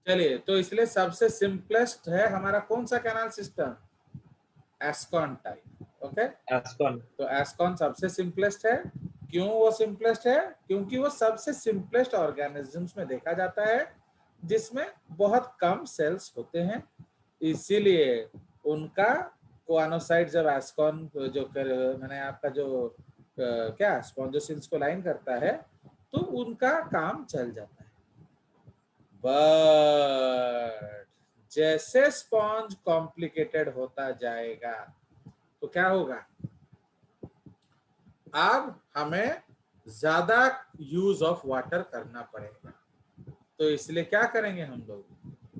चलिए, तो इसलिए सबसे सिंपलेस्ट है हमारा कौन सा कैनाल सिस्टम? एस्कॉन टाइप। ओके, एस्कॉन। तो एस्कॉन सबसे सिंपलेस्ट है। क्यों वो सिंपलेस्ट है? क्योंकि वो सबसे सिंपलेस्ट ऑर्गेनिजम्स में देखा जाता है जिसमें बहुत कम सेल्स होते हैं, इसीलिए उनका कोआनोसाइट जब एस्कॉन जो मैंने आपका जो क्या स्पॉन्जोसिल्स को लाइन करता है तो उनका काम चल जाता है। बट जैसे स्पॉन्ज कॉम्प्लिकेटेड होता जाएगा तो क्या होगा? अब हमें ज्यादा यूज ऑफ वाटर करना पड़ेगा, तो इसलिए क्या करेंगे हम लोग?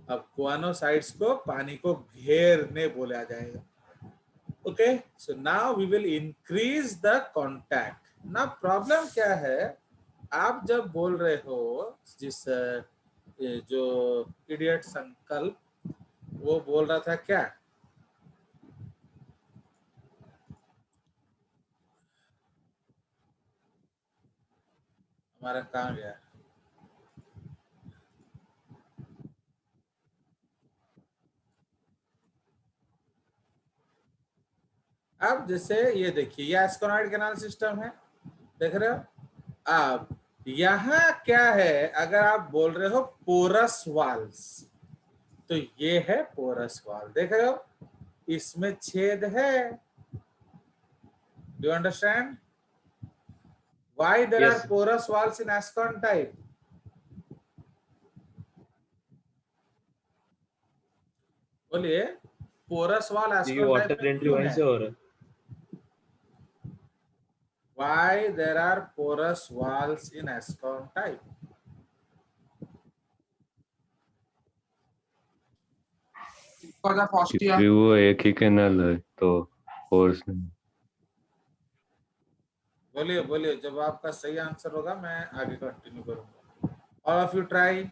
अब कोआनोसाइट्स को पानी को घेरने बोला जाएगा। Okay, so now we will increase the contact. ना प्रॉब्लम क्या है, आप जब बोल रहे हो जिस जो इडियट संकल्प वो बोल रहा था क्या? हमारा कहाँ गया? अब जैसे ये देखिए, ये एस्कोनॉइड कैनाल सिस्टम है, देख रहे हो? अब यहाँ क्या है, अगर आप बोल रहे हो पोरस वाल्स, तो ये है पोरस वाल, देख रहे हो? इसमें छेद है। Do you understand why there are Yes. Porous walls in ascon type? बोलिए, पोरस वाल क्योंकि एस्कॉन टाइप वाटर में एंट्री क्यों वहीं है? से हो रहा है। Why there are porous walls in Ascon type? Because of Ostia. क्योंकि वो एक ही कैनाल है तो फोर्स नहीं। बोलिए बोलिए, जब आपका सही आंसर होगा मैं आगे कंटिन्यू करूंगा। All of you try.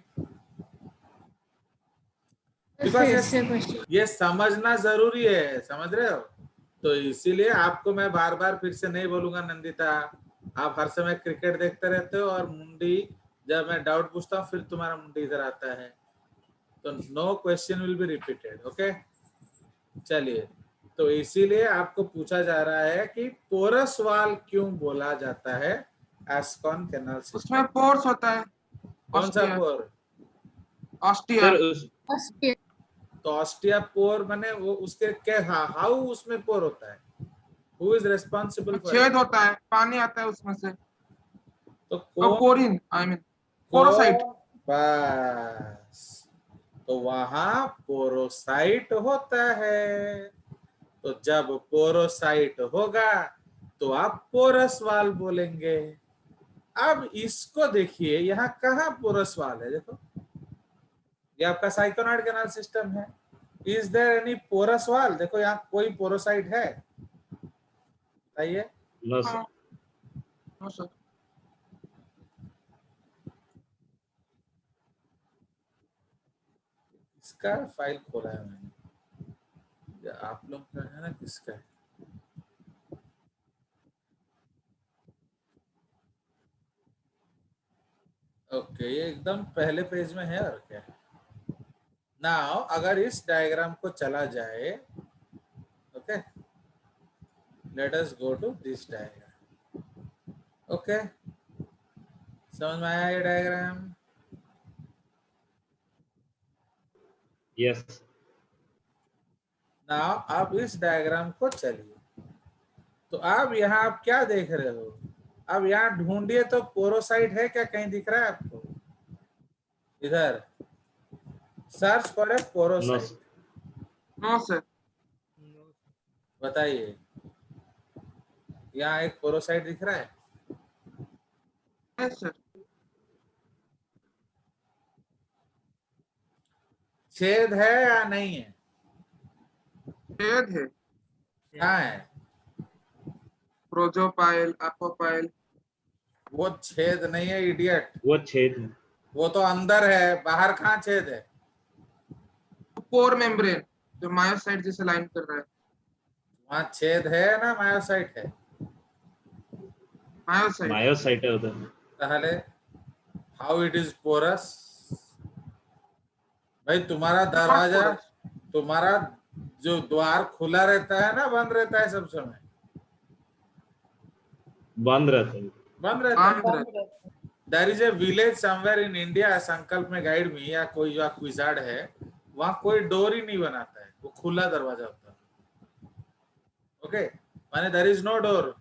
ये समझना जरूरी है, समझ रहे हो? तो इसीलिए आपको मैं बार बार फिर से नहीं बोलूंगा नंदिता, आप हर समय क्रिकेट देखते रहते हो और मुंडी जब मैं डाउट पूछता हूँ फिर तुम्हारा मुंडी इधर आता है, तो no question will be repeated. Okay, चलिए, तो इसीलिए आपको पूछा जा रहा है कि पोरस वाल क्यों बोला जाता है एस्कॉन कैनाल सिस्टम? उसमें पोर्स होता है। कौन सा पोर? ऑस्टिया। सर उस तो ऑस्टिया पोर माने वो उसके क्या, हाउ उसमें पोर होता है? हु इज रिस्पांसिबल फॉर छेद होता है, पानी आता है उसमें से। तो कौन? Porin, I mean porocyte. बस, तो वहां पोरोसाइट होता है। तो जब पोरोसाइट होगा तो आप पोरस वाल बोलेंगे। अब इसको देखिए, यहाँ कहाँ पोरस वाल है? देखो, ये आपका साइकोनॉइड कैनाल सिस्टम है। Is there any porous wall? देखो यहाँ कोई पोरोसाइट है? बताइए। No sir. No sir. इसका फाइल खोला है मैंने, आप लोग का है ना, किसका है? ओके, ये एकदम पहले पेज में है और क्या। नाउ अगर इस डायग्राम को चला जाए, okay, let us go to this diagram. Okay, समझ में आया ये डायग्राम? यस। नाउ आप इस डायग्राम को चलिए, तो अब यहाँ आप क्या देख रहे हो? अब यहाँ ढूंढिए तो पोरोसाइट है क्या? कहीं दिख रहा है आपको? इधर search for a no porocyte. No sir. बताइए, यहाँ एक पोरोसाइट दिख रहा है? Yes sir. छेद है या नहीं है? छेद है। कहाँ है? प्रोजोपाइल, अपोपाइल। वो छेद नहीं है इडियट, वो छेद है। वो तो अंदर है, बाहर कहाँ छेद है? पोर मेम्ब्रेन जो मायोसाइट जैसे लाइन कर रहा है। वहां छेद है ना मायोसाइट है? मायोसाइट। मायोसाइट है उधर। ताहले हाउ इट इज पोरस? भाई तुम्हारा दरवाजा, तुम्हारा जो द्वार खुला रहता है ना बंद रहता है सब समय? बंद रहता है। बंद रहता है। बंद रहता है। There is a village somewhere in India, संकल्प में गाइड मी या कोई जो क्विजार्ड है, वहां कोई डोर ही नहीं बनाता है, वो खुला दरवाजा होता है। ओके, माने देयर इज नो डोर,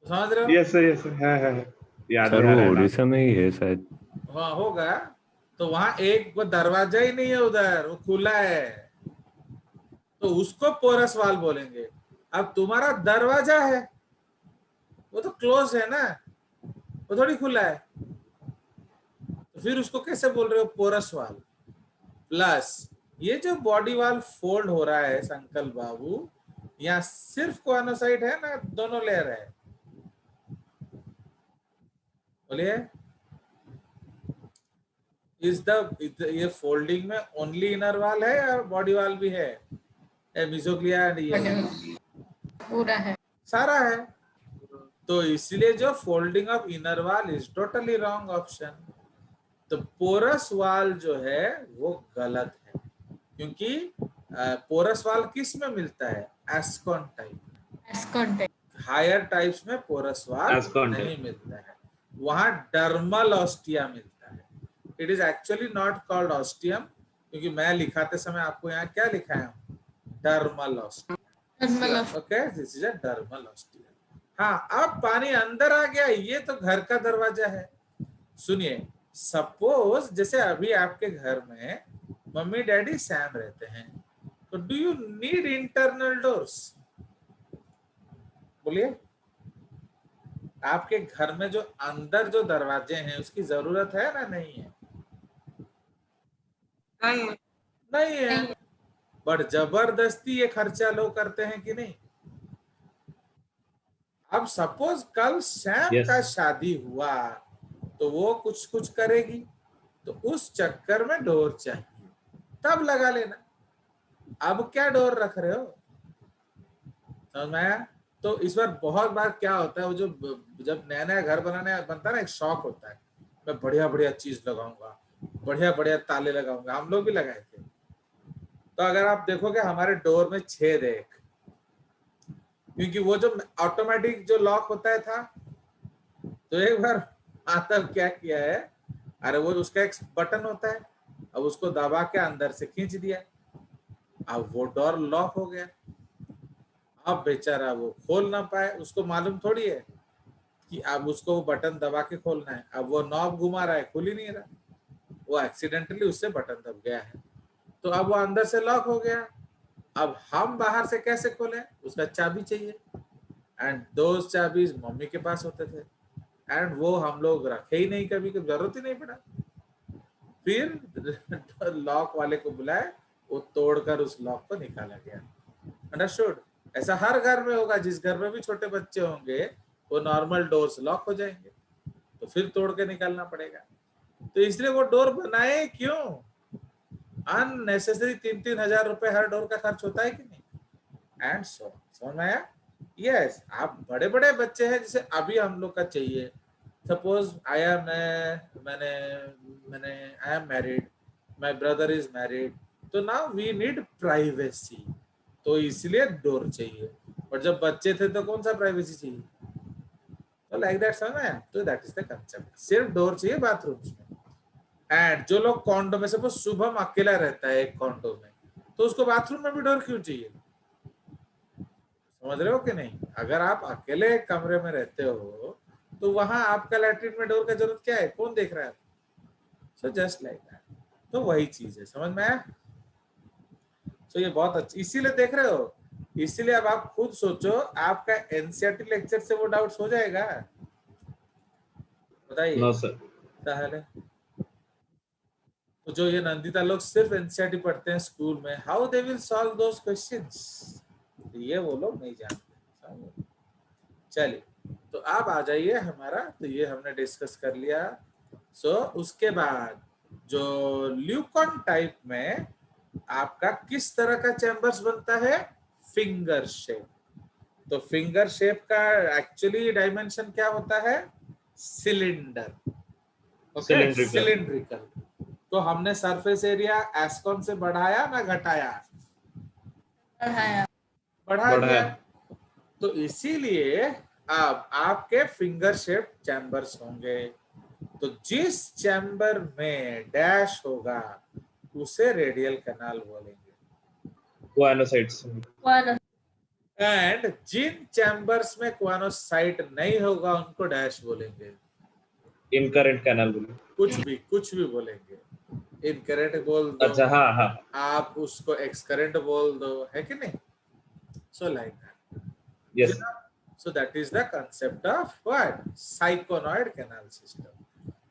समझ रहे हो? यस सर है याद सर नहीं आ वो रहा है नाम। उड़ीसा में ही है शायद। हाँ होगा। तो वहां एक वो दरवाजा ही नहीं है, उधर वो खुला है, तो उसको पोरस वाल बोलेंगे। अब तुम्हारा दरवाजा है, वो तो क्लोज है ना, वो थोड़ी खुला है, तो फिर उसको कैसे बोल रहे हो? पोरस वाल। प्लस ये जो बॉडी वाल फोल्ड हो रहा है संकल्प बाबू, यहाँ सिर्फ कोआनोसाइट है ना, दोनों लेयर है? बोलिए, ये फोल्डिंग में ओनली इनर वाल है या बॉडी वाल भी है? मिजोग्लिया ये पूरा है, सारा है। तो इसलिए जो फोल्डिंग ऑफ इनर वाल इज टोटली रॉन्ग ऑप्शन। तो पोरस वाल जो है वो गलत है, क्योंकि पोरस वाल किस में मिलता है? एस्कॉन टाइप। एस्कॉन टाइप। हायर टाइप्स में पोरस वाल एस्कॉन नहीं मिलता है, वहां डर्मल ऑस्टिया मिलता है। It is actually not called ostium, क्योंकि मैं लिखाते समय आपको यहाँ क्या लिखाया हूँ? Dermal ostia. Okay, this is a dermal ostia. हाँ, अब पानी अंदर आ गया, ये तो घर का दरवाजा है। सुनिए, सपोज जैसे अभी आपके घर में मम्मी डैडी सैम रहते हैं, तो do you need internal doors? बोलिए, आपके घर में जो अंदर जो दरवाजे हैं उसकी जरूरत है ना, नहीं है? नहीं है, बट जबरदस्ती ये खर्चा लोग करते हैं कि नहीं? अब सपोज कल सैम Yes. का शादी हुआ, तो वो कुछ कुछ करेगी, तो उस चक्कर में डोर चाहिए, तब लगा लेना। अब क्या डोर रख रहे हो? समझ में आया? तो इस बार बहुत बार क्या होता है, वो जो जब नया नया घर बनाने बनता है ना, एक शौक होता है, मैं बढ़िया बढ़िया चीज लगाऊंगा, बढ़िया बढ़िया ताले लगाऊंगा। हम लोग भी लगाए थे। तो अगर आप देखोगे हमारे डोर में छेद है एक, क्योंकि वो जो ऑटोमेटिक जो लॉक होता था, तो एक बार मतलब क्या किया है, अरे वो उसका एक बटन होता है, अब उसको दबा के अंदर से खींच दिया, अब वो डोर लॉक हो गया। अब बेचारा वो खोल ना पाए, उसको मालूम थोड़ी है कि अब उसको वो बटन दबा के खोलना है। अब वो नॉब घुमा रहा है, खुल ही नहीं रहा, वो एक्सीडेंटली उससे बटन दब गया है, तो अब वो अंदर से लॉक हो गया। अब हम बाहर से कैसे खोलें? उसका चाबी चाहिए, एंड दोस्त चाबी मम्मी के पास होते थे, एंड वो हम लोग रखे ही नहीं, कभी कभी जरूरत ही नहीं पड़ा। फिर लॉक वाले को बुलाए, वो तोड़कर उस लॉक को निकाला गया। अंडरस्टूड? ऐसा हर घर में होगा, जिस घर में भी छोटे बच्चे होंगे वो नॉर्मल डोर्स लॉक हो जाएंगे, तो फिर तोड़ के निकालना पड़ेगा। तो इसलिए वो डोर बनाए क्यों? अननेसेसरी 3-3 हजार रुपए हर डोर का खर्च होता है कि नहीं? एंड सो समझ में आया? यस, आप बड़े बड़े बच्चे हैं, जैसे अभी हम लोग का चाहिए, suppose I am married, my brother is married, तो नाउ वी नीड प्राइवेसी, तो इसलिए डोर चाहिए। और जब बच्चे थे तो कौन सा प्राइवेसी चाहिए? तो लाइक दैट, समझ में? तो दैट इज द कंसेप्ट, सिर्फ डोर चाहिए बाथरूम्स में। एंड जो लोग कॉन्डो में, सपोज शुभम अकेला रहता है एक कॉन्डो में, तो उसको बाथरूम में भी डोर क्यों चाहिए? समझ रहे हो कि नहीं? अगर आप अकेले कमरे में रहते हो तो वहां आपका लैट्रिन में डोर का जरूरत क्या है? कौन देख रहा है? सो जस्ट लाइक दैट, तो वही चीज है। समझ में आया? तो ये बहुत अच्छा, इसीलिए देख रहे हो, इसीलिए अब आप खुद सोचो, आपका एनसीईआरटी लेक्चर से वो डाउट्स हो जाएगा? बताइए। No sir. ताहले तो जो ये नंदिता लोग सिर्फ एनसीईआरटी पढ़ते हैं स्कूल में, how they will solve those questions? ये वो लोग नहीं जानते। चलिए, तो आप आ जाइए हमारा, तो ये हमने डिस्कस कर लिया। सो उसके बाद जो ल्यूकॉन टाइप में आपका किस तरह का चैम्बर्स बनता है? Finger shape. तो फिंगर शेप का एक्चुअली डायमेंशन क्या होता है? सिलेंडर। Okay, cylindrical. तो हमने सरफेस एरिया एस्कॉन से बढ़ाया ना घटाया? बढ़ाया। बढ़ा दिया। बढ़ाया। तो इसीलिए अब आपके फिंगर शेप चैम्बर्स होंगे। तो जिस चैम्बर में डैश होगा उसे रेडियल कैनाल बोलेंगे, क्वानोसाइट्स। एंड जिन चैम्बर्स में क्वानोसाइट नहीं होगा उनको डैश बोलेंगे। इनकरेंट कैनाल बोले। कुछ भी बोलेंगे, इनकरेंट बोल दो, अच्छा, हाँ हाँ, आप उसको एक्सकरेंट बोल दो, है कि नहीं? सो like that. Yes. So that is the concept of what? Syconoid canal system.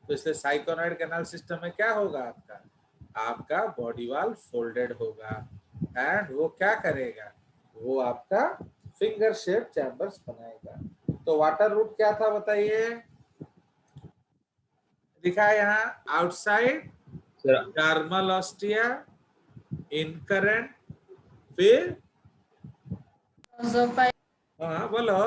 तो इसलिए साइकोनॉइड कैनाल सिस्टम में क्या होगा? आपका बॉडी वाल फोल्डेड होगा एंड वो क्या करेगा? वो आपका फिंगर शेप चैम्बर्स बनाएगा। तो वाटर रूट क्या था बताइए? लिखा है यहाँ आउटसाइड डर्मल ऑस्टिया, इनकरेंट, फिर हाँ बोलो,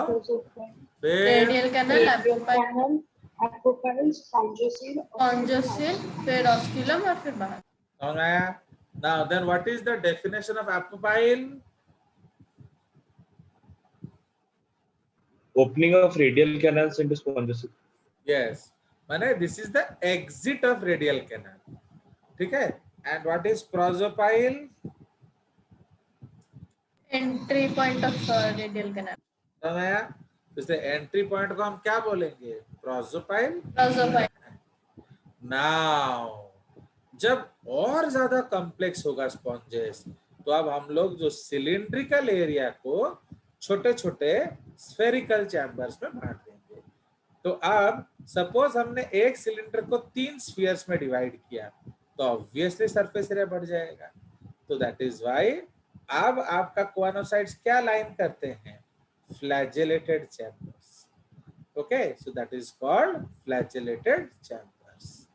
फिर रेडियल कैनल, एपोपाइल, स्पॉन्जोसिल, फिर ऑस्क्यूलम और फिर बाहर। समझ आया? Now then what is the definition of apopyle? Opening of radial canals into sponges. Yes, माने this is the exit of radial canal, ठीक है? And what is prosopyle? Entry point of radial canal. समझ आया? इसलिए entry point को हम क्या बोलेंगे? प्रोसोपाइल। नाउ जब और ज्यादा कॉम्प्लेक्स होगा स्पॉन्जेस, तो अब हम लोग जो सिलिंड्रिकल एरिया को छोटे छोटे स्फेरिकल चैम्बर्स में बांट देंगे। तो अब सपोज हमने एक सिलेंडर को 3 स्फीयर्स में डिवाइड किया, तो ऑब्वियसली सरफेस एरिया बढ़ जाएगा। तो दैट इज व्हाई अब आपका क्वानोसाइट्स क्या लाइन करते हैं? Flagellated chambers. Okay, so that is called flagellated chambers.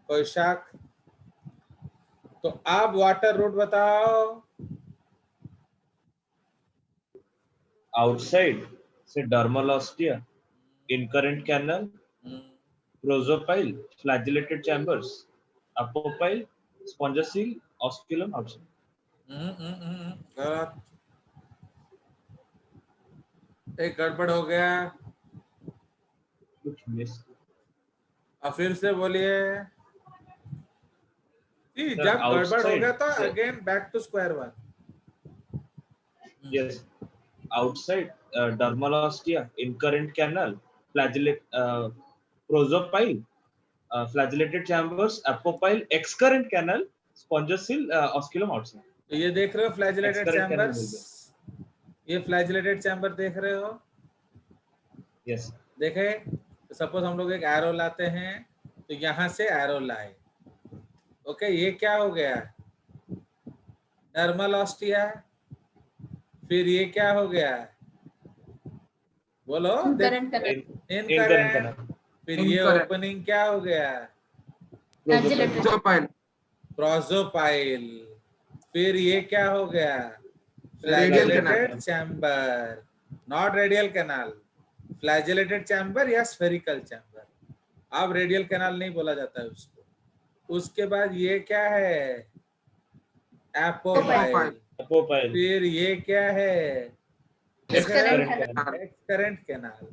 कोई शक? तो आप वाटर रूट बताओ। Outside, say dermal ostia, incurrent canal, prosopyle, flagellated chambers, apopyle, spongiocele, osculum outside. गलत, एक गड़बड़ हो गया। कुछ मिस। अब फिर से बोलिए। जब गड़बड़ हो गया तो again back to square one. Yes, outside, dermal ostia, incurrent canal, prosopyle, flagellated chambers, apopyle, excurrent canal, spongiocele, osculum outside. तो ये देख रहे हो फ्लैजिलेटेड Excurrent canal चैम्बर्स? ये फ्लैजिलेटेड चैम्बर देख रहे हो? Yes. देखे? तो सपोज हम लोग एक एरो लाते हैं, तो यहां से एरो लाए। ओके, ये क्या हो गया? Dermal ostia. फिर ये क्या हो गया? बोलो। Incurrent canal. Incurrent canal. फिर ये ओपनिंग क्या हो गया? प्रोसोपाइल। प्रोसोपाइल। फिर ये क्या हो गया? Radial flagellated canal. Chamber, not radial canal. Flagellated chamber या स्फेरिकल चैम्बर। अब रेडियल कैनाल नहीं बोला जाता है उसको। उसके बाद ये क्या है? एपोपाइल। Apopyle. फिर ये क्या है? Excurrent canal.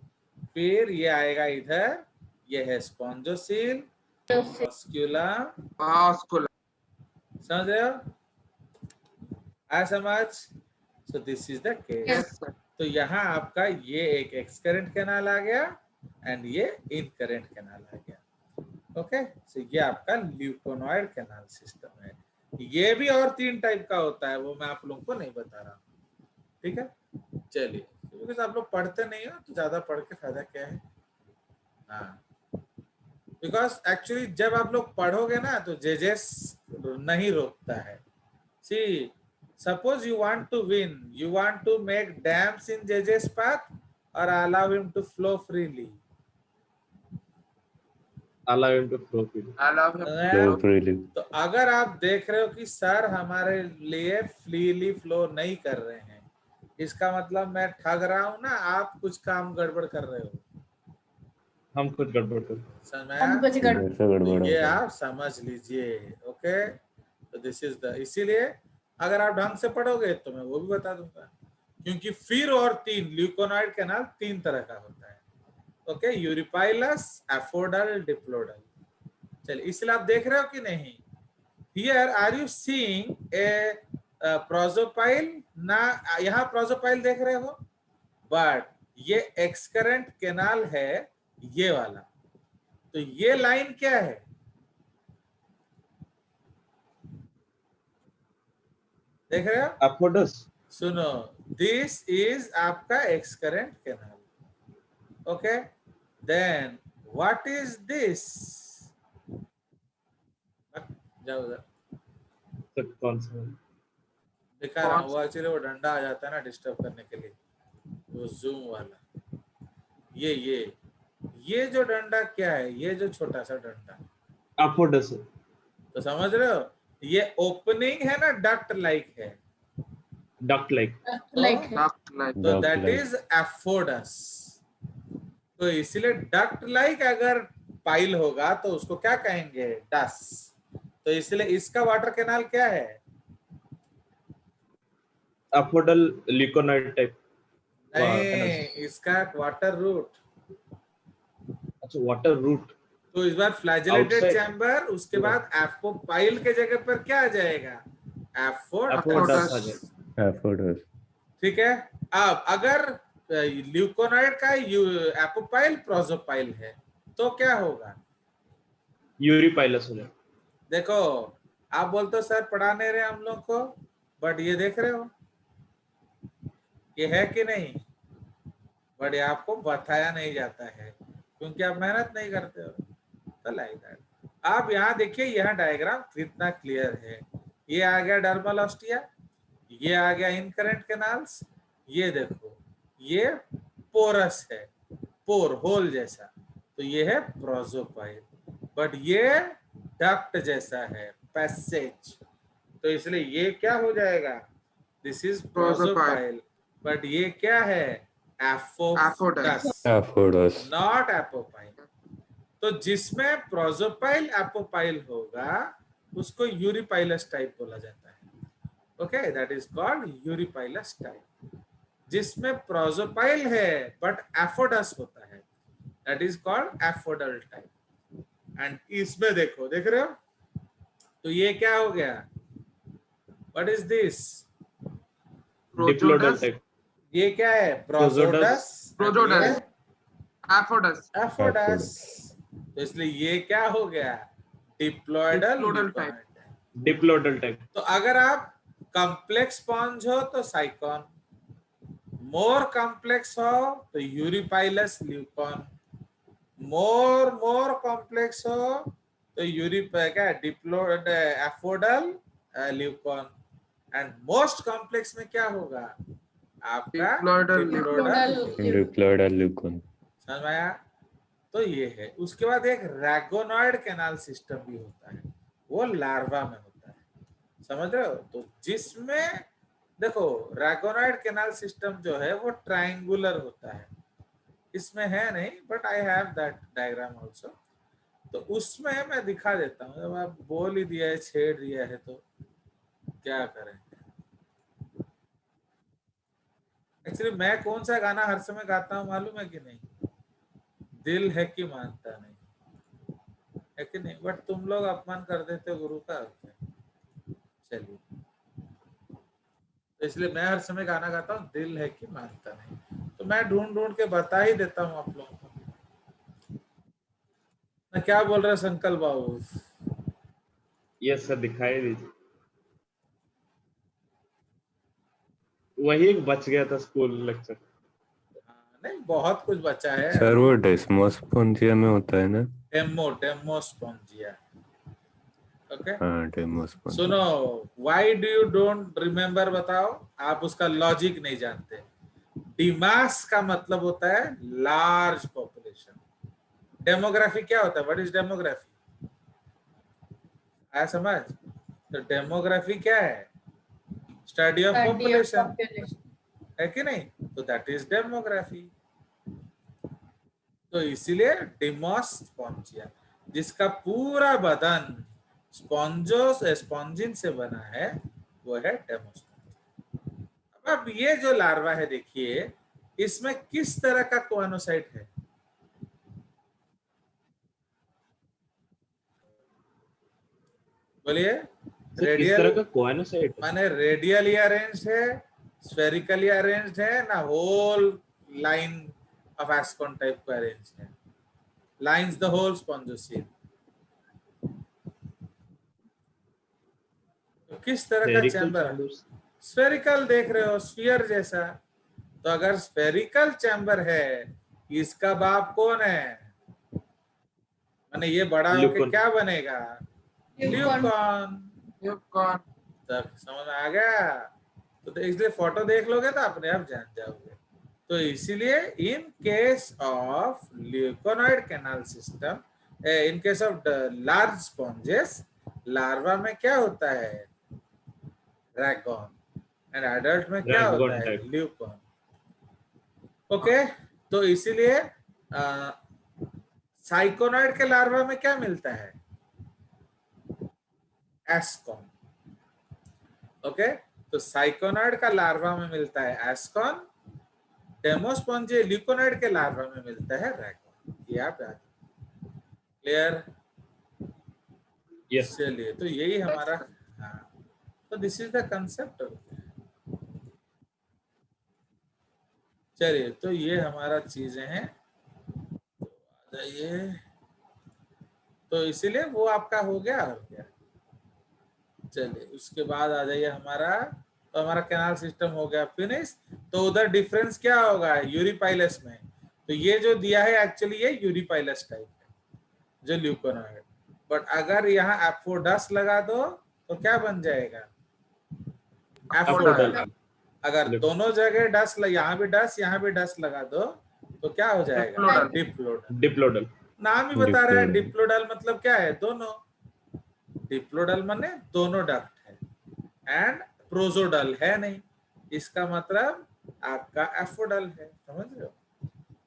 फिर ये आएगा इधर, ये है स्पॉन्जोसील, ऑस्क्यूलम। समझ रहे हो? आ समझ? सो दिस इज द केस। तो यहाँ आपका ये एक एक्सकरेंट कैनाल आ गया एंड ये इनकरेंट कैनाल आ गया। ओके, सो ये आपका ल्यूकोनॉइड कैनाल सिस्टम है। ये भी और 3 टाइप का होता है, वो मैं आप लोगों को नहीं बता रहा। ठीक है, चलिए, क्योंकि आप लोग पढ़ते नहीं हो तो ज्यादा पढ़ के फायदा क्या है? हाँ, बिकॉज एक्चुअली जब आप लोग पढ़ोगे ना तो जेजेस नहीं रोकता है। सी suppose you want to win, you want to make dams in JJ's path or allow him to flow freely? Allow him to flow freely. तो अगर आप देख रहे हो कि सर हमारे लिए फ्रीली फ्लो नहीं कर रहे हैं, इसका मतलब मैं ठग रहा हूं ना, आप कुछ काम गड़बड़ कर रहे हो। हम कुछ गड़बड़ कर। समझ? गड़बड़ ये आप समझ लीजिए। ओके, ओके, तो दिस इज द, इसीलिए अगर आप ढंग से पढ़ोगे तो मैं वो भी बता दूंगा, क्योंकि फिर और तीन ल्यूकोनॉइड कैनाल तीन तरह का होता है। ओके, यूरिपाइलस, एफोडल, डिप्लोडल। चलिए, इसलिए आप देख रहे हो कि नहीं, here are you seeing a प्रोजोपाइल ना, यहाँ प्रोजोपाइल देख रहे हो, बट ये एक्सकरेंट कैनाल है ये वाला। तो ये लाइन क्या है, देख रहे हो? एफोडस। सुनो, दिस इज आपका excurrent canal. Okay, then what is this, जाओ उधर, कौन सा? दिखा रहा हूँ, वो एक्चुअली वो डंडा आ जाता है ना डिस्टर्ब करने के लिए, वो जूम वाला। ये जो डंडा क्या है, ये जो छोटा सा डंडा, एफोडस। तो समझ रहे हो, ये ओपनिंग है ना, डक्ट लाइक है, डक्ट लाइक। लाइक तो दैट इज एफोडस। तो इसलिए डक्ट लाइक अगर पाइल होगा तो उसको क्या कहेंगे, डस। तो इसलिए इसका वाटर कैनाल क्या है, एफोडल ल्यूकोनॉइड टाइप। नहीं, इसका वाटर रूट। अच्छा, वाटर रूट। तो इस बार फ्लैजेलेटेड Outside. चैम्बर, उसके बाद एफोपाइल के जगह पर क्या आ जाएगा, एफोडस आ एफोडस। जाएगा। एफोडस। ठीक है, अब अगर ल्यूकोनाइड का एपोपाइल प्रोजोपाइल है तो क्या होगा, यूरिपाइलस हो जाएगा। देखो, आप बोलते हो सर पढ़ा नहीं रहे हम लोग को, बट ये देख रहे हो ये है कि नहीं, बट ये आपको बताया नहीं जाता है क्योंकि आप मेहनत नहीं करते हो। तो लाइक दैट, आप यहाँ देखिए, यहाँ डायग्राम कितना क्लियर है। ये आ गया डर्मल ऑस्टिया, ये आ गया इनकरेंट कैनाल्स, ये देखो ये पोरस है, पोर होल जैसा, तो ये है प्रोजोपाइल, बट ये डक्ट जैसा है, पैसेज। तो इसलिए ये क्या हो जाएगा, दिस इज प्रोजोपाइल, बट ये क्या है, एफोडस, एफोडस। नॉट एपोपाइल। तो जिसमें प्रोजोपाइल एपोपाइल होगा उसको यूरिपाइलस टाइप बोला जाता है। Okay, that is called eurypylous type. जिसमें प्रोजोपाइल है बट एफोडस होता है, that is called aphodal type. And इसमें देखो, देख रहे हो, तो ये क्या हो गया, व्हाट इज दिस, डिप्लोडल टाइप। ये क्या है, प्रोजोडस, प्रोजोडस, एफोडस, एफोडस। तो इसलिए ये क्या हो गया, डिप्लॉयडल टाइप। डिप्लोडल टाइप। तो अगर आप कॉम्प्लेक्स स्पॉन्ज हो तो साइकॉन, मोर कॉम्प्लेक्स हो तो यूरिपाइलस ल्यूकॉन, मोर कॉम्प्लेक्स हो तो क्या diplodal aphodal leucon, and most complex में क्या होगा आपका डिप्लोइडल ल्यूकोन। समझ में आया? तो ये है। उसके बाद एक रैगोनॉइड कैनाल सिस्टम भी होता है, वो लार्वा में होता है, समझ रहे हो? तो जिसमें देखो रैगोनॉइड कैनाल सिस्टम जो है वो ट्रायंगुलर होता है, इसमें है नहीं, but I have that diagram also. तो उसमें मैं दिखा देता हूँ, जब आप बोल ही दिया है, छेड़ दिया है, तो क्या करें। एक्चुअली मैं कौन सा गाना हर समय गाता हूँ मालूम है कि नहीं, दिल है कि मानता नहीं, है कि नहीं? बट तुम लोग अपमान कर देते हो गुरु का। चलिए, तो इसलिए मैं हर समय गाना गाता हूँ, दिल है कि मानता नहीं। तो मैं ढूंढ के बता ही देता हूँ आप लोगों को। मैं क्या बोल रहे संकल्प बाबू? यस सर, दिखाई दीजिए। वही एक बच गया था स्कूल लेक्चर। नहीं, बहुत कुछ बचा है सर वो डेस्मोस्पोंजिया में होता है ना? डेमोस्पोंजिया। ओके, हाँ डेमोस्पोंजिया। सुनो, why do you don't remember, बताओ। आप उसका लॉजिक नहीं जानते। डिमास का मतलब होता है लार्ज पॉपुलेशन। डेमोग्राफी क्या होता है, व्हाट इज डेमोग्राफी, आया समझ? तो डेमोग्राफी क्या है, स्टडी ऑफ पॉपुलेशन, है कि नहीं? तो दैट इज डेमोग्राफी। तो इसीलिए डेमोस्पोंजिया, जिसका पूरा बदन स्पॉन्जिन से बना है वो है डेमोस्पोंजिन। अब ये जो लार्वा है देखिए, इसमें किस तरह का कोआनोसाइट है? बोलिए। सर किस तरह का कोआनोसाइट है? माने रेडियली अरेंज्ड है, स्फेरिकली अरेंज्ड है, ना whole line of ascon type को अरेंज है? Lines the whole spongocoel. तो किस तरह का चैम्बर? स्फेरिकल देख रहे हो, स्फीयर जैसा। तो अगर स्फेरिकल चैम्बर है, इसका बाप कौन है? माने ये बड़ा होके क्या बनेगा? ल्यूकॉन। ल्यूकॉन। तब समझ में आ गया? तो इसलिए फोटो देख लोगे तो अपने आप जान जाओगे। तो इसीलिए in case of leuconoid canal system, in case of large sponges, larva में क्या होता है? रैगॉन। एंड एडल्ट में क्या होता है? ल्यूकॉन। ओके, तो इसीलिए साइकोनॉइड के लार्वा में क्या मिलता है? एस्कॉन। ओके, तो साइकोनॉइड का लार्वा में मिलता है एस्कॉन, डेमोस्पोंजिया ल्यूकोनॉइड के लार्वा में मिलता है रैगॉन। ये आप याद। क्लियर? यस। चलिए, तो यही हमारा, हाँ, तो दिस इज द कंसेप्ट। चलिए, तो ये हमारा चीजें हैं। तो आ जाइए। तो इसीलिए वो आपका हो गया और क्या। चलिए, उसके बाद आ जाइए हमारा, तो हमारा कैनाल सिस्टम हो गया फिनिश। तो उधर डिफरेंस क्या होगा यूरिपाइलस में? तो ये जो दिया है एक्चुअली ये यूरिपाइलस टाइप है जो ल्यूकोनॉइड। बट अगर यहाँ एफोडस लगा दो तो क्या बन जाएगा? एफोडल। अगर दोनों जगह डस, यहाँ भी डस यहाँ भी डस लगा दो तो क्या हो जाएगा? डिप्लोडल। डिप्लोडल नाम ही बता रहा है। डिप्लोडल मतलब क्या है? दोनों। डिप्लोडल माने दोनों डक्ट है, एंड प्रोजोडल है नहीं, इसका मतलब आपका एफोडल है। समझ रहे हो?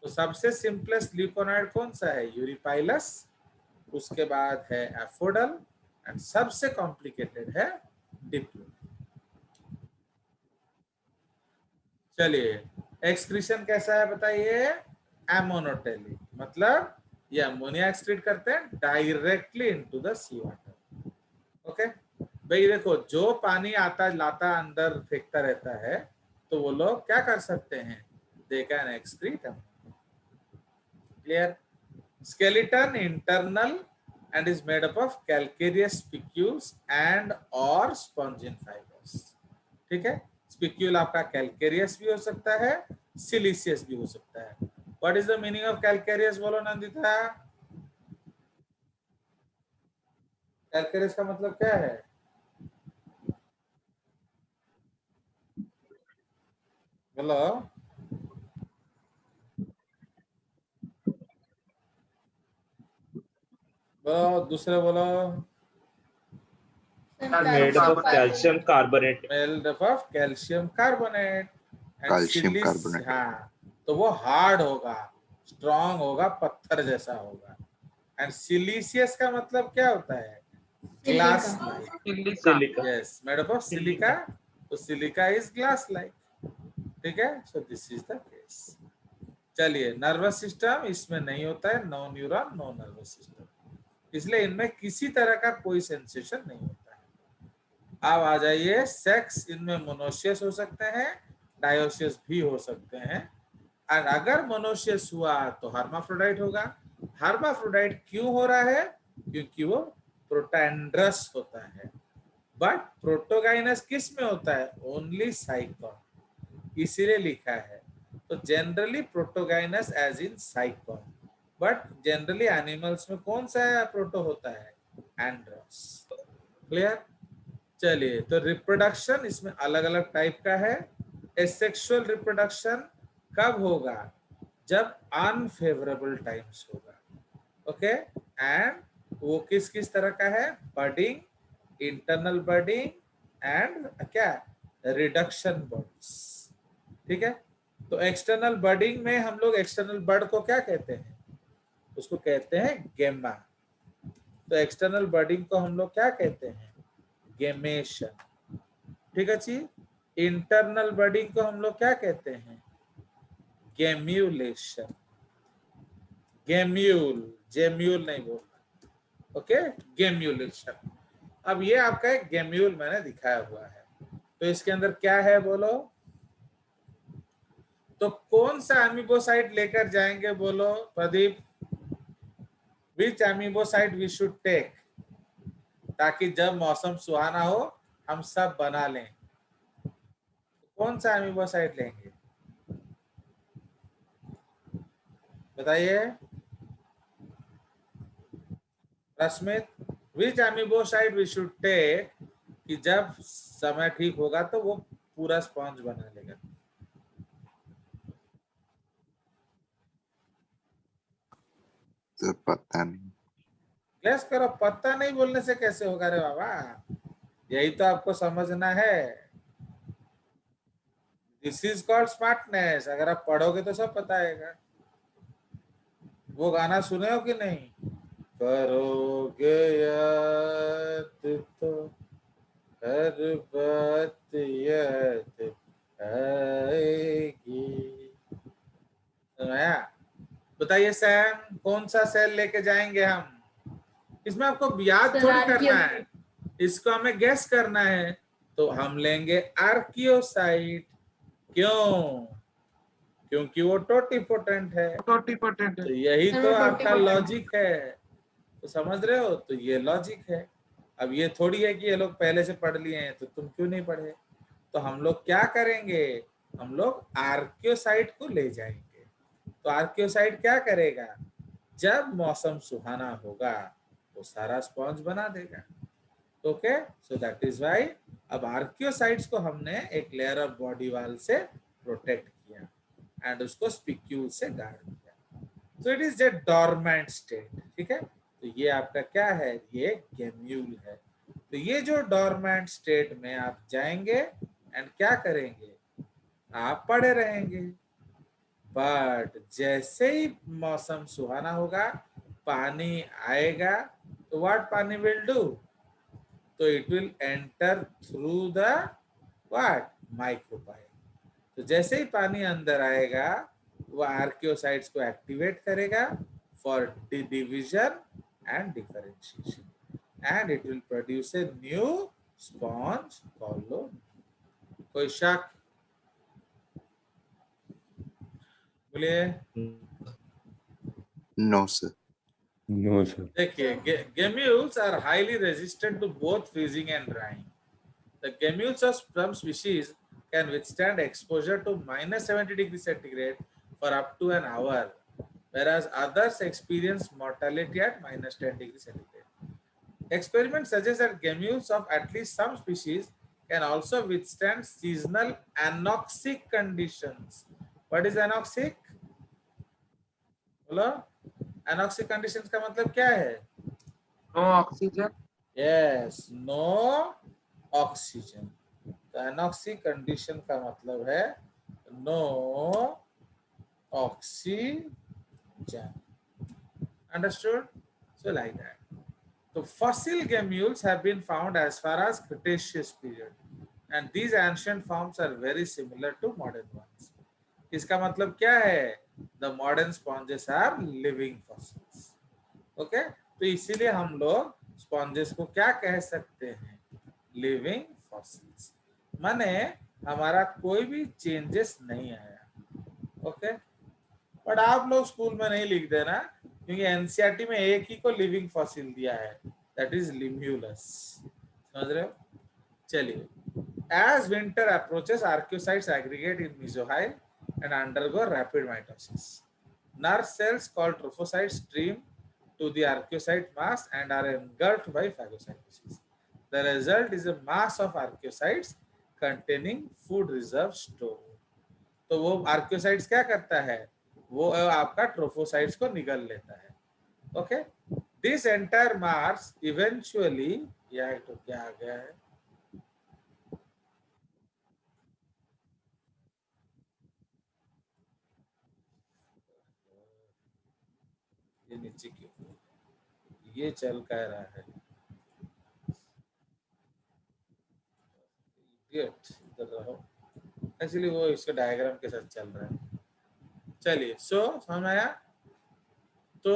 तो सबसे सिंपलेस्ट ल्यूकोनॉइड कौन सा है? यूरिपाइलस। उसके बाद है एफोडल, एंड सबसे कॉम्प्लिकेटेड है डिप्लोडल। चलिए, एक्सक्रीशन कैसा है बताइए? एमोनोटेलिक, मतलब ये अमोनिया एक्सक्रीट करते हैं directly into the sea water. Okay भाई, देखो जो पानी आता लाता अंदर फेंकता रहता है, तो वो लोग क्या कर सकते हैं? They can excrete ammonia. Clear? Skeleton internal and is made up of calcareous spicules and or spongin fibers। ठीक है, स्पिक्यूल आपका कैलकेरियस भी हो सकता है, सिलिशियस भी हो सकता है। What is the meaning of calcareous? बोलो नंदिता। कैलकेरियस का मतलब क्या है? बोलो, बोलो, दूसरे बोलो। Made up of calcium carbonate. Made up of calcium carbonate. Calcium carbonate. हाँ, तो वो हार्ड होगा, स्ट्रॉन्ग होगा, पत्थर जैसा होगा। एंड सिलिशियस का मतलब क्या होता है? Glass like. Silica. Yes, made up of silica. तो सिलिका इज ग्लास लाइक। ठीक है, so this is the case. चलिए, नर्वस सिस्टम इसमें नहीं होता है, no neuron no nervous system, इसलिए इनमें किसी तरह का कोई सेंसेशन नहीं होता है। अब आ जाइए सेक्स। इनमें मोनोशियस हो सकते हैं, डायोशियस भी हो सकते हैं। और अगर मोनोशियस हुआ तो हर्माफ्रोडाइट होगा। हर्माफ्रोडाइट क्यों हो रहा है? क्योंकि वो प्रोटैंड्रस होता है। बट प्रोटोगाइनस किस में होता है? ओनली साइकॉन, इसीलिए लिखा है। तो generally protogynous as in sycon, but generally animals में कौन सा प्रोटो होता है? एंड्रोस। क्लियर? चलिए, तो रिप्रोडक्शन इसमें अलग अलग टाइप का है। एसेक्सुअल रिप्रोडक्शन कब होगा? जब अनफेवरेबल टाइम्स होगा। ओके, एंड वो किस किस तरह का है? बर्डिंग, इंटरनल बर्डिंग, एंड क्या? Reduction birds. ठीक है, तो एक्सटर्नल बर्डिंग में हम लोग एक्सटर्नल बर्ड को क्या कहते हैं? उसको कहते हैं गेमा। तो एक्सटर्नल बडिंग को हम लोग क्या कहते हैं? गेमेशन। ठीक है जी। इंटरनल बडिंग को हम लोग क्या कहते हैं? गेम्यूलेशन। गेम्यूल, जेम्यूल नहीं बोलना, ओके, गेम्यूलेशन। अब ये आपका एक गेम्यूल मैंने दिखाया हुआ है, तो इसके अंदर क्या है बोलो? तो कौन सा अमीबोसाइट लेकर जाएंगे बोलो प्रदीप? विच अमीबोसाइट वी शुड टेक, ताकि जब मौसम सुहाना हो हम सब बना लें। कौन सा अमीबोसाइट लेंगे बताइए रश्मित? विच अमीबोसाइट वी शुड टेक कि जब समय ठीक होगा तो वो पूरा स्पॉन्ज बना लेगा। तो पता नहीं। गैस करो, पता नहीं बोलने से कैसे होगा रे बाबा, यही तो आपको समझना है। This is called smartness. अगर आप पढ़ोगे तो सब पता आएगा। वो गाना सुने हो कि नहीं? करोगे याद तो हर बात याद आएगी। सुनाया? बताइए सैम, कौन सा सेल लेके जाएंगे हम? इसमें आपको याद सर, थोड़ी करना आर्कियो। है, इसको हमें गेस करना है। तो हम लेंगे आर्कियोसाइट। क्यों? क्योंकि वो टोटीपोटेंट है। टोटीपोटेंट है। तो यही सर, तो वो आपका टोटीपोटेंट। लॉजिक है, तो समझ रहे हो? तो ये लॉजिक है। अब ये थोड़ी है कि ये लोग पहले से पढ़ लिए हैं तो तुम क्यों नहीं पढ़े। तो हम लोग क्या करेंगे? हम लोग आर्कियोसाइट को ले जाएंगे। तो आर्कियोसाइट क्या करेगा? जब मौसम सुहाना होगा वो सारा स्पॉन्ज बना देगा। Okay, so that is why अब आर्कियोसाइट्स को हमने एक लेयर ऑफ बॉडी वाल से प्रोटेक्ट किया एंड उसको स्पिक्यूल से गार्ड किया। So it is a dormant state. ठीक है, तो ये आपका क्या है? ये गेम्यूल है। तो ये जो डॉर्मेंट स्टेट में आप जाएंगे एंड क्या करेंगे? आप पड़े रहेंगे। बट जैसे ही मौसम सुहाना होगा, पानी आएगा, तो व्हाट पानी विल डू? तो it will enter through the what? Micropyle. तो जैसे ही पानी अंदर आएगा वो आर्कियोसाइट्स को एक्टिवेट करेगा for division and differentiation and it will produce a new sponge colony. कोई शक? बोलिए। No, sir. No sir. देखिए, gemmules are highly resistant to both freezing and drying. The gemmules of some species can withstand exposure to -70°C for up to an hour, whereas others experience mortality at -10°C. Experiments suggest that gemmules of at least some species can also withstand seasonal anoxic conditions. What is anoxic? बोलो। Anoxic conditions का मतलब क्या है? No oxygen. Yes, no oxygen. तो anoxic condition का मतलब है no oxygen. Understood? So like that. तो fossil gemmules have been found as far as Cretaceous period, and these ancient forms are very similar to modern ones. इसका मतलब क्या है? The modern sponges are living fossils. Okay, तो इसीलिए हम लोग sponges को क्या कह सकते हैं? Living fossils. माने हमारा कोई भी चेंजेस नहीं आया। ओके, बट आप लोग स्कूल में नहीं लिख देना, क्योंकि एनसीईआरटी में एक ही को लिविंग फॉसिल दिया है, दैट इज लिम्यूलस। समझ रहे हो? चलिए, as winter approaches archaeocytes aggregate in mesohyl and undergo rapid mitosis. Nerve cells called trophocytes stream to the archaeocyte mass and are engulfed by phagocytosis. The result is a mass of archaeocytes containing food reserve stored. तो वो archaeocytes क्या करता है? वो आपका ट्रोफोसाइट्स को निगल लेता है। Okay, this entire mass eventually, या तो क्या आ गया है? ये नीचे क्यों? ये चल कह रहा है इधर रहो, एक्चुअली वो इसके डायग्राम के साथ चल रहा है। चलिए समझ आया तो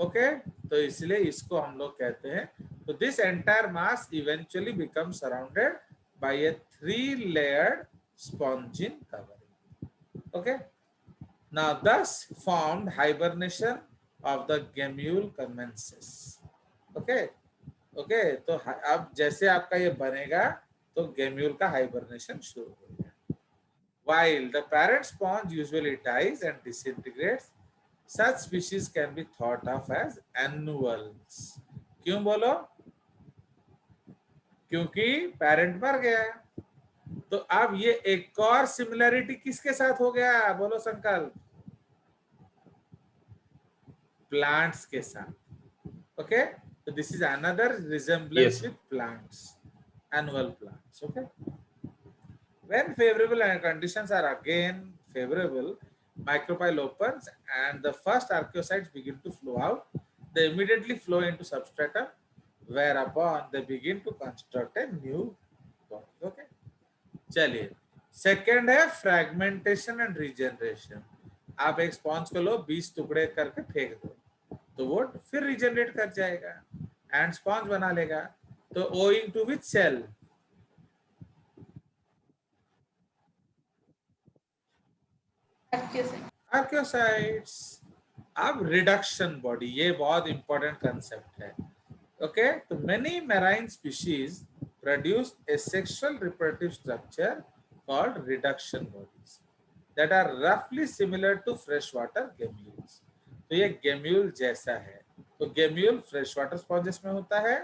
ओके, तो इसलिए इसको हम लोग कहते हैं, तो this entire mass eventually become surrounded by A 3-layered spongin covering. Okay, now thus formed hibernation of the gamule commences. Okay, तो अब जैसे आपका ये बनेगा तो गेम्यूल का हाइबरनेशन शुरू हो गया। While the parent sponge usually dies and disintegrates, such species can be thought of as annuals. क्यों बोलो? क्योंकि पेरेंट मर गया। तो अब ये एक और सिमिलरिटी किसके साथ हो गया? बोलो संकल्प। प्लांट्स के साथ। Okay, so this is another resemblance with plants, annual plants. Okay, when favorable conditions are again favorable, micropyle opens and the first archaeocytes begin to flow out. They immediately flow into substratum, whereupon they begin to construct a new body. Okay, चलिए second है fragmentation and regeneration. आप एक sponge को लो, 20 टुकड़े करके फेंक दो तो वो फिर रीजनरेट कर जाएगा एंड स्पॉन्ज बना लेगा। तो owing to which cell? Archaeocytes. अब रिडक्शन बॉडी, ये बहुत इंपॉर्टेंट कंसेप्ट है। ओके, तो many marine species produce a sexual reproductive structure called reduction bodies that are roughly similar to freshwater gemmules. तो ये gemule जैसा है। तो gemule freshwater sponges में होता है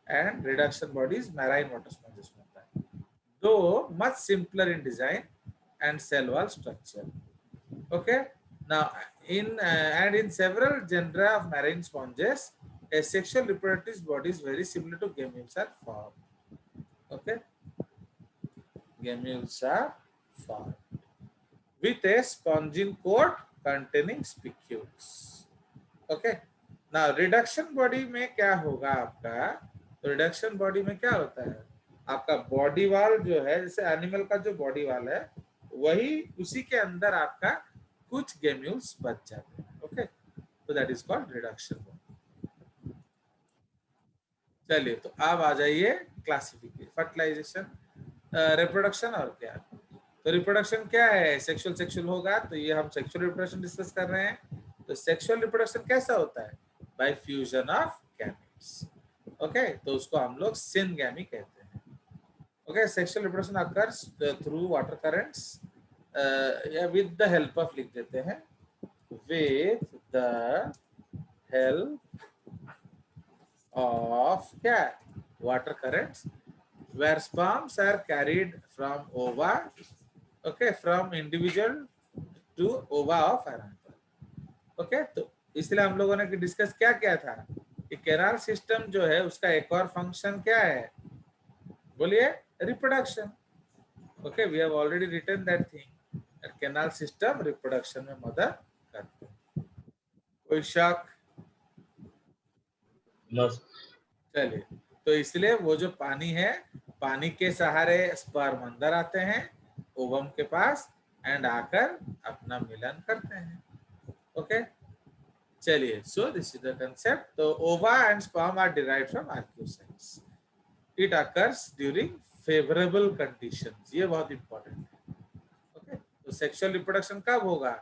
and reduction bodies marine water sponges में होता है, though much simpler in design and cell wall structure. Okay, now in several genera of marine sponges, a sexual reproductive bodies very similar to gemmules are formed. Okay, gemmules are formed with a spongin coat containing spicules. Okay, now reduction body में क्या होगा आपका? तो reduction body में क्या होता है? आपका बॉडी वाल जो है, जैसे एनिमल का जो बॉडी वाल है वही, उसी के अंदर आपका कुछ गेम्यूल्स बच जाते हैं। ओके, तो that is called reduction body. चलिए, तो अब आ जाइए क्लासिफिकेशन, फर्टिलाइजेशन, रिप्रोडक्शन और क्या। तो रिप्रोडक्शन क्या है? सेक्सुअल होगा, तो ये हम सेक्सुअल रिप्रोडक्शन डिस्कस कर रहे हैं। तो सेक्सुअल रिप्रोडक्शन कैसा होता है? Bye fusion of gametes. Okay, तो उसको हम लोग सिनगैमी कहते हैं। Okay, sexual reproduction occurs through water currents या विद द हेल्प ऑफ, लिख देते हैं, with the help of water currents, where sperms are carried from ova, okay, from individual to ova of aranthus. Okay, तो इसलिए हम लोगों ने discuss क्या किया था कि कैनाल सिस्टम जो है उसका एक और फंक्शन क्या है? बोलिए, reproduction. Okay, we have already written that thing, canal system reproduction में मदद करते हैं। कोई शक? चलिए, तो इसलिए वो जो पानी है, पानी के सहारे स्पर्म अंदर आते हैं ओवम के पास एंड आकर अपना मिलन करते हैं। ओके, चलिए, so this is the concept. तो ova and sperm are derived from archaeocytes. It occurs during favourable conditions, ये बहुत इंपॉर्टेंट है। ओके, तो सेक्सुअल रिप्रोडक्शन कब होगा?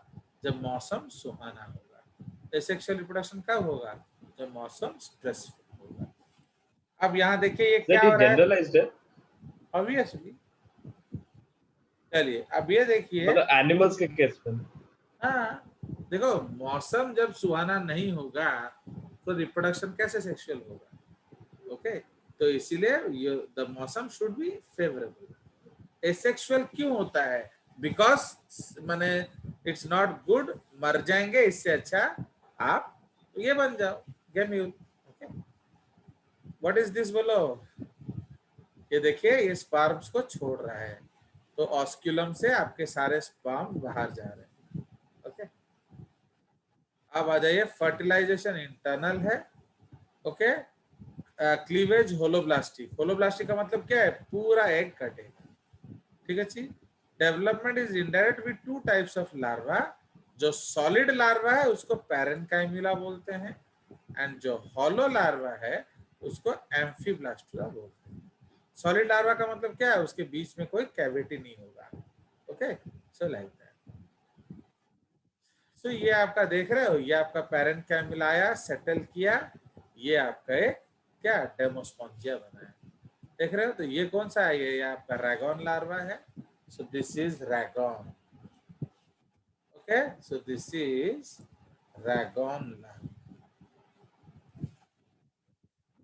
जब मौसम सुहाना होगा। सेक्सुअल रिप्रोडक्शन कब होगा? जब मौसम स्ट्रेसफुल होगा। अब यहाँ देखिए ये क्या हो रहा है? जनरलाइज्ड है ऑब्वियसली। चलिए, अब ये देखिए, मतलब एनिमल्स के केस में। हाँ, देखो, मौसम जब सुहाना नहीं होगा तो रिप्रोडक्शन कैसे सेक्सुअल होगा? ओके, तो इसीलिए द मौसम शुड बी फेवरेबल। एसेक्सुअल क्यों होता है? बिकॉज माने इट्स नॉट गुड, मर जाएंगे, इससे अच्छा आप ये बन जाओ, gemmule. Okay, what is this? बोलो, ये देखिए, ये स्पर्म्स को छोड़ रहा है, तो ऑस्क्यूलम से आपके सारे स्पर्म बाहर जा रहे हैं। ओके, अब आ जाइए, फर्टिलाइजेशन इंटरनल है ओके। क्लीवेज होलोब्लास्टिक, होलोब्लास्टिक का मतलब क्या है, पूरा एग कटेगा। ठीक है जी। Development is indirect with two types of larva. जो सॉलिड लार्वा है उसको पैरेन्काइमुला बोलते हैं, एंड जो हॉलो लार्वा है उसको एम्फीब्लास्टुला बोलते हैं। सॉलिड लार्वा का मतलब क्या है, उसके बीच में कोई कैविटी नहीं होगा। Okay, so like that. So ये आपका देख रहे हो, ये आपका पैरेन्काइमुला आया, सेटल किया, ये आपका एक क्या डेमोस्पोंजिया बना है। देख रहे हो, तो ये कौन सा है, ये आपका रैगॉन लार्वा है। So this is rhagon. Okay, so this is rhagon larva.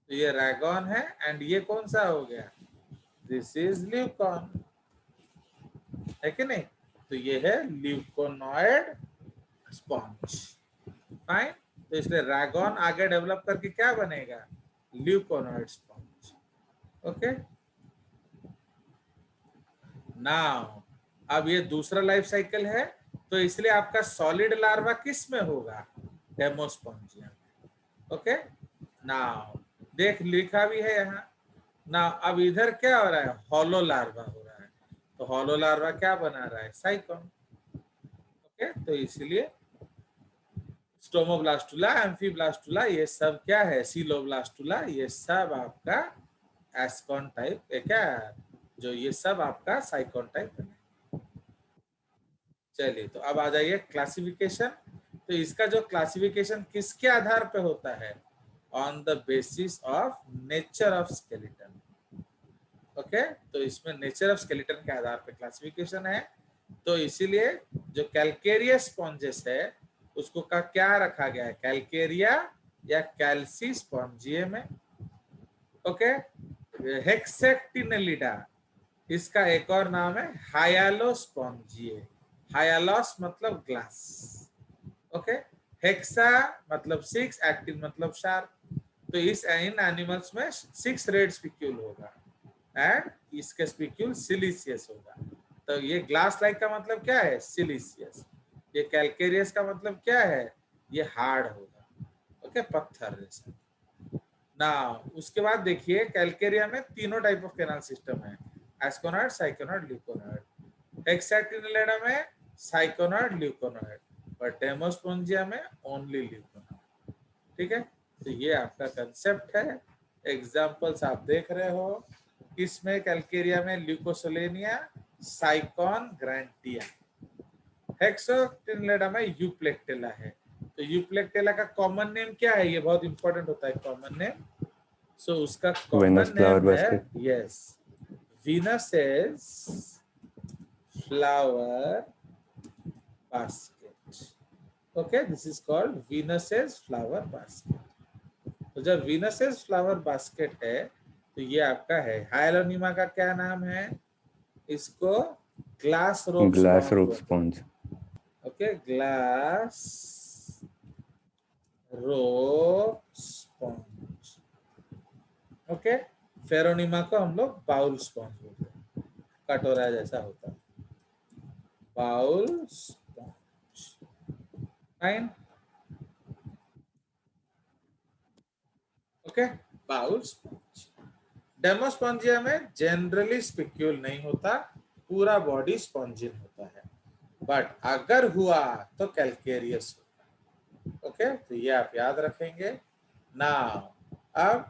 तो ये रैगॉन है, एंड ये कौन सा हो गया, दिस इज ल्यूकॉन, है कि नहीं। तो ये है ल्यूकोनॉइड स्पॉन्ज। फाइन। तो इसलिए रैगॉन आगे डेवलप करके क्या बनेगा, ल्यूकोनॉइड स्पॉन्ज। ओके, नाउ अब ये दूसरा लाइफ साइकिल है, तो इसलिए आपका सॉलिड लार्वा किस में होगा, डेमोस्पोंजिया में। ओके, नाउ देख लिखा भी है यहाँ। नाउ अब इधर क्या हो रहा है, हॉलो लार्वा हो रहा है। तो हॉलो लार्वा क्या बना रहा है, साइकोन। ओके, तो इसलिए स्टोमोब्लास्टुला, एम्फीब्लास्टुला, ये सब क्या है, सीलोब्लास्टुला, ये सब आपका एस्कॉन टाइप क्या, जो ये सब आपका साइकोन टाइप है। चलिए, तो अब आ जाइए क्लासिफिकेशन। तो इसका जो क्लासिफिकेशन किसके आधार पे होता है, on the basis of nature of skeleton. Okay, तो इसमें नेचर ऑफ स्केलेटन के आधार पे क्लासिफिकेशन है। तो इसीलिए जो कैलकेरियस स्पॉन्जेस है उसको का क्या रखा गया है, कैलकेरिया या कैल्सी स्पॉन्जियम में। ओके, हेक्सेक्टिनेलिडा, इसका एक और नाम है हायालोस्पॉन्जिए। हायालोस मतलब ग्लास। ओके, हेक्सा मतलब 6, एक्टिन मतलब शार्प। तो इस इन एनिमल्स में 6 रेड स्पिक्यूल होगा, एंड इसके स्पिक्यूल सिलिशियस होगा। तो ये ग्लास लाइक का मतलब क्या है, सिलिशियस। ये कैलकेरियस का मतलब क्या है, ये हार्ड होगा। ओके, पत्थर जैसा। ना उसके बाद देखिए, कैलकेरिया में तीनों टाइप ऑफ कैनाल सिस्टम है, एस्कोनॉइड, साइकोनॉइड, ल्यूकोनॉइड। हेक्सेक्टिनेलिडा में साइकोनॉइड, ल्यूकोनॉइड, और डेमोस्पोंजिया में ओनली ल्यूकोनॉइड। ठीक है, तो ये आपका कंसेप्ट है। एग्जांपल्स आप देख रहे हो, इसमें कैलकेरिया में ल्यूकोसोलेनिया, साइकॉन, ग्रांटिया। हेक्सेक्टिनेलिडा में यूप्लेक्टेला है। तो यूप्लेक्टेला का कॉमन नेम क्या है, ये बहुत इंपॉर्टेंट होता है कॉमन नेम। सो उसका कॉमन Venus flower नेम है, basket. Yes, Venus's flower basket. Okay, this is called Venus's flower basket. तो जब वीनसेस फ्लावर बास्केट है तो ये आपका है। हाइलोनिमा का क्या नाम है, इसको glass rope Glass rope sponge. Okay, glass rope sponge. Okay, Pheronema को हम लोग बाउल स्पॉन्ज बोलते हैं, कटोरा जैसा होता है, bowl sponge. Fine. Okay, bowl sponge. Demospongiae में जनरली स्पिक्यूल नहीं होता, पूरा बॉडी स्पॉन्जिन होता है, बट अगर हुआ तो कैलकेरियस होता है। ओके, तो ये आप याद रखेंगे। नाउ अब